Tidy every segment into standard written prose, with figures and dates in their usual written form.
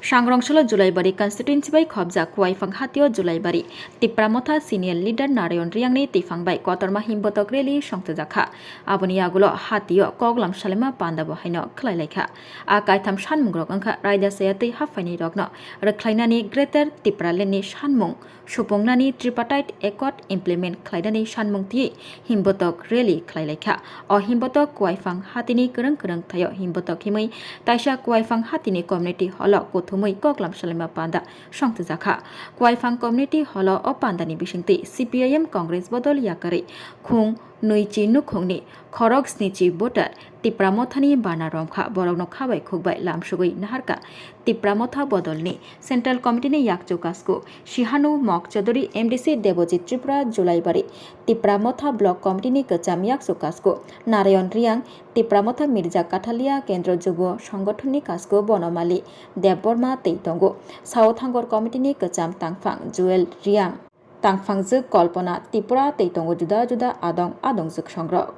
Swrangchati Julaibari constituency by Khobja Kuaifang Hatio Julaibari TIPRA Motha senior leader Narayon Riangni Tifang by Kotorma Himbotok Reli Songtejaka Aboniagulo Hatio Koglam Shalema Pandao Haino Klaileka Akaitam Shanmungrok Anka Raida Sayati Hafani Rogno Reclinani Greater TIPRA Leni Shanmung Supongnani tripartite accord implement Klaidani Shanmung Ti Himbotok Reli Klaileka or Himbotok Kuaifang Hatini Kurang Tayo Himbotok Himai Taisha Kuaifang Hatini community holo Kuthumung Koklam Shalema Panda Songtejaka Kuaifang community holo o Pandani Bishingti CPIM Congress Bodol Yakarwi Khung Nuichi Nukhungni Khorok Snichi Voter TIPRA Mothani Bana Romkha Borogno Khabai Khugbai Lamsugui Naharka TIPRA Motha Bodolni Central Committee ni Yakcho Kasko Shihanu Mok Choduri MDC Devojit Tripura Julaibari TIPRA Motha Block Committee ni Kacham Yakcho Kasko Narayon Riang TIPRA Motha Mirza Kathalia Kendro Jubo Songgothoni Kasko Bonomali Debborma Teitongo South Hangor Committee ni Kacham Tangfang Joel Riang Tangfangjuk Kolpona Tripura Teitongo Juda Juda Adongjuk Songrok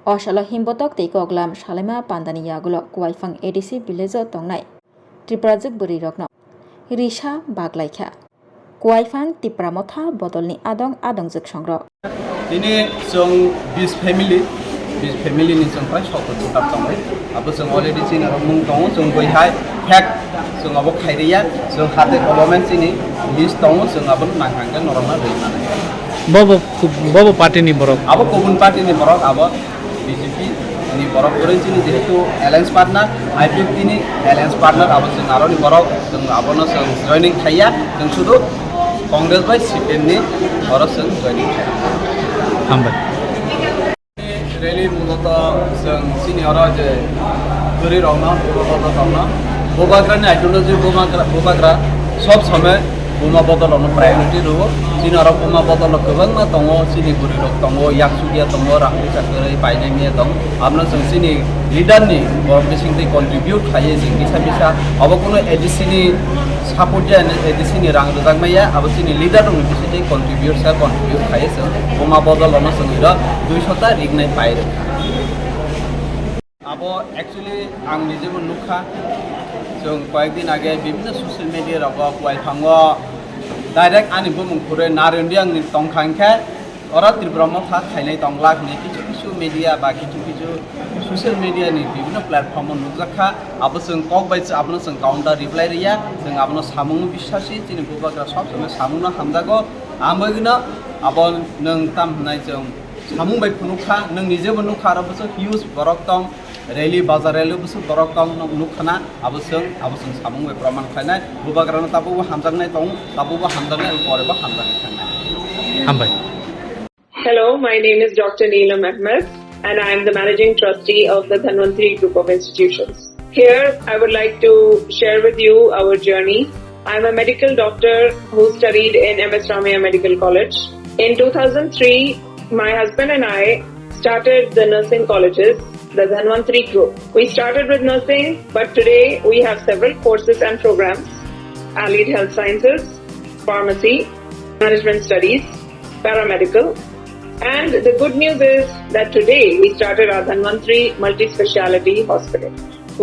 Oshala Himbotok Teikoglam Shalema Pandani Yagulo Kuaifang ADC Village Tongnai Triprajuk Buri Rokno Risha Baglaikha Kuaifang TIPRA Motha Bodolni Adongjuk Songrok Ini song bis family ni song pai shop tu tap tongai abo song already china mung tong song boi hai fact song abo khairia song hate government chini list tong song abo nanghanga norona rei mana bobo party ni borok abo kobun party ni borok abo BJP ni borok goren chini jehetu alliance partner IPP ni alliance partner abo song aro ni borok song abo no song joining khaiya song sudu Congress by CPIM ni oro song joining hambai Really, mulata seng senior aja, turi rona, mulata rona. Bobagra ni idol je bobagra, sob समय boma botol ono priority ro. Senior boma botol kebang na tongo sini turi rok tongo yak sugia tongo rakli sakere paine ni tong. Amna seng sini leader ni borok bising te contribute kaya sing bisa. Abo kono edisi ni support je edisi ni rang rojak maya. Abo sini leader dong bising te contribute kaya seng. Boma botol ono seng ira 200 rig nai paire. Abo actually ang nije mo nukha so কয়েকদিন আগে বিভিন্ন social media রগো কুয়াইফাঙ্গো direct আনি বুমুং পুরে নারেন্ডিয়াং নি তংখাংখা ওরা ত্রিপুরা মথা খাইনাই তংলাক নি কিছু media বা কিছু সোশ্যাল মিডিয়া নি বিভিন্ন প্ল্যাটফর্ম নুজাখা আবো जों কক বাইছ আপনো जों কাউন্টার রিপ্লাই রিয়া जों আপনো সামুং বিশ্বাসী চিনি বুবাগ্রা সব সময় সামুংনা হামজাগো আমবগিনা আবো নং তাম নাই जों সামুং বাই ফুনুখা নং নিজেবো নুখা আরবো huge Borok Tang Rally bazar rally busu borok tong nukhana abusung samung be praman khainai bubagrana tabu hamjangnai tong tabu hamjangnai pore ba hamjangnai khainai hambai. Hello, my name is Dr. Neelam Ahmed and I am the managing trustee of the Dhanvantri group of institutions. Here I would like to share with you our journey. I am a medical doctor who studied in MS Ramaiah Medical College. In 2003 my husband and I started the nursing colleges, the Dhanvantri group. We started with nursing, but today we have several courses and programs: allied health sciences, pharmacy, management studies, paramedical. And the good news is that today we started our Dhanvantri multi-speciality hospital.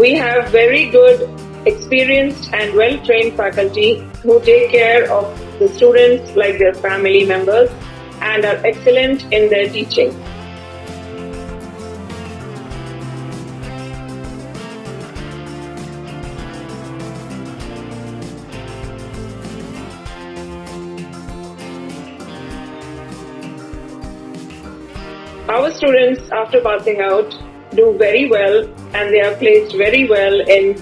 We have very good, experienced and well-trained faculty who take care of the students like their family members and are excellent in their teaching. Our students, after passing out, do very well and they are placed very well in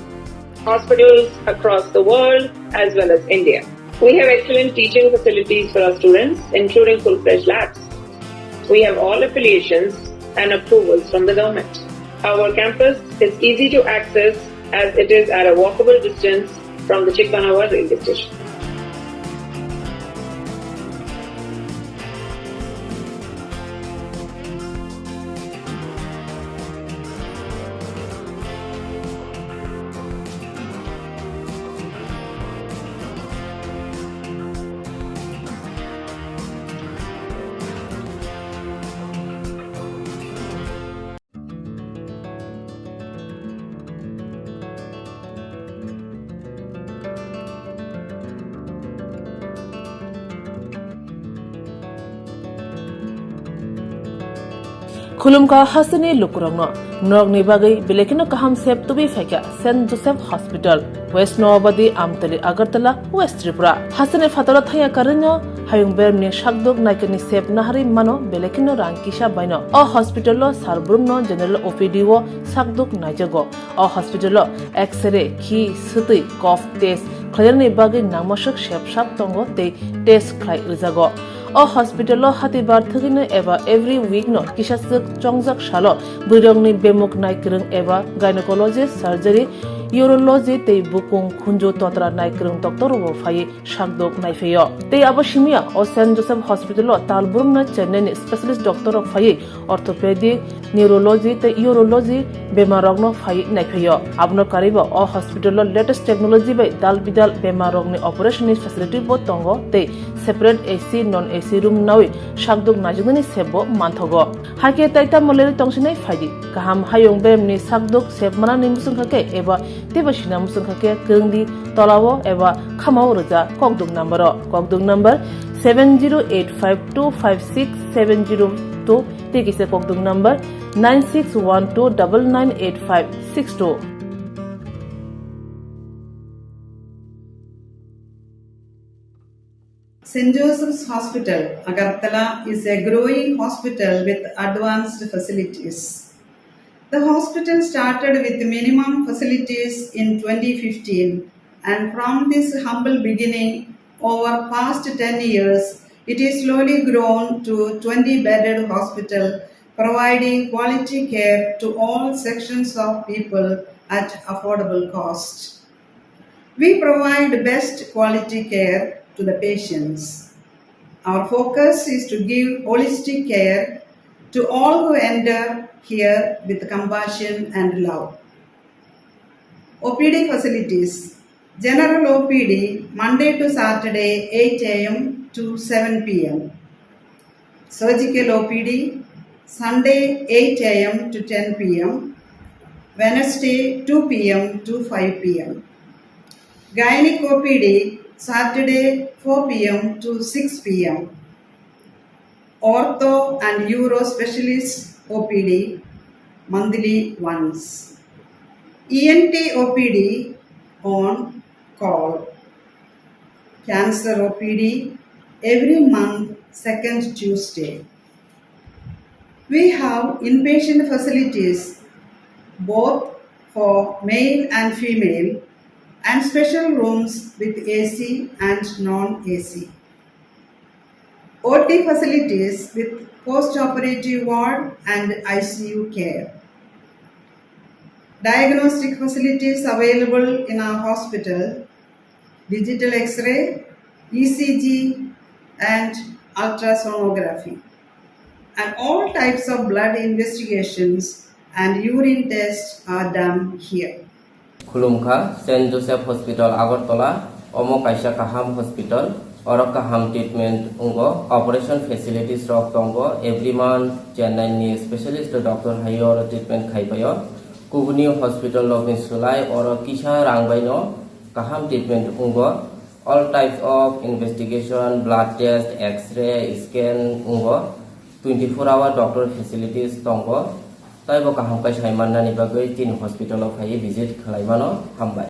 hospitals across the world as well as India. We have excellent teaching facilities for our students, including full-fledged labs. We have all affiliations and approvals from the government. Our campus is easy to access as it is at a walkable distance from the Chikbanawa railway station. Khulumka hasani lukurangno norogni bagai belekino kaham sep tubi faika St. Joseph Hospital West Noabadi Amtali Agartala West Tripura hasane fatara thaya karinyo hayung bermni shakdok naikani sep nahari mano belekino rangkisha baino o hospital lo sarbrumno general OPD wo sakdok naijago o hospital lo x-ray ki suti cough test khajarni bagai nangmashak shep tongo te test khlai rijago o hospital lo hatibar thagino eba every week no kisasuk chongjak shalo burongni bemuk naikrung eba gynecologist surgery urology te bukung khunjo totra naikrung doctor wo phai shakdok naifeyo te abashimia o St. Joseph Hospital lo talburum na Chennai ni specialist doctor of phai orthopedic neurology te urology bemarogno phai naifeyo abno karibo o hospital lo latest technology by dal bidal bemarogni operation facility bo tongo te separate AC non AC room nawi shakdok najugni sebo manthogo hake taita moleri tongsinai phaidi kaham hayong bemni sakdok sebmana nimsung khake eba tebashina musung khake kengdi tolawo eba khamao roja kokdok number 7085256702 tekise kokdok number 9612998562 St. Joseph's Hospital, Agartala is a growing hospital with advanced facilities. The hospital started with minimum facilities in 2015, and from this humble beginning, over past 10 years, it is slowly grown to 20-bedded hospital, providing quality care to all sections of people at affordable cost. We provide best quality care to the patients. Our focus is to give holistic care to all who enter here with compassion and love. OPD facilities. General OPD Monday to Saturday 8 a.m. to 7 p.m. Surgical OPD Sunday 8 a.m. to 10 p.m. Wednesday 2 p.m. to 5 p.m. Gynec OPD Saturday 4 p.m. to 6 p.m. Ortho and Uro Specialist OPD monthly once. ENT OPD on call. Cancer OPD every month second Tuesday. We have inpatient facilities both for male and female and special rooms with AC and non-AC. OT facilities with post-operative ward and ICU care. Diagnostic facilities available in our hospital, digital X-ray, ECG and ultrasonography. And all types of blood investigations and urine tests are done here. Romkha St. Joseph Hospital Agartala Omo Kaisa Kaham Hospital Oro Kaham treatment ungo operation facilities rok tongo every month Chennai ni specialist doctor hayo treatment khaipayo Kuthumung hospital lokin sulai oro kisha rangbaino kaham treatment ungo all types of investigation blood test x-ray scan ungo 24-hour doctor facilities tongo taibo kaham kai saimanna ni bagai tin hospital of hai visit khlaimano hambai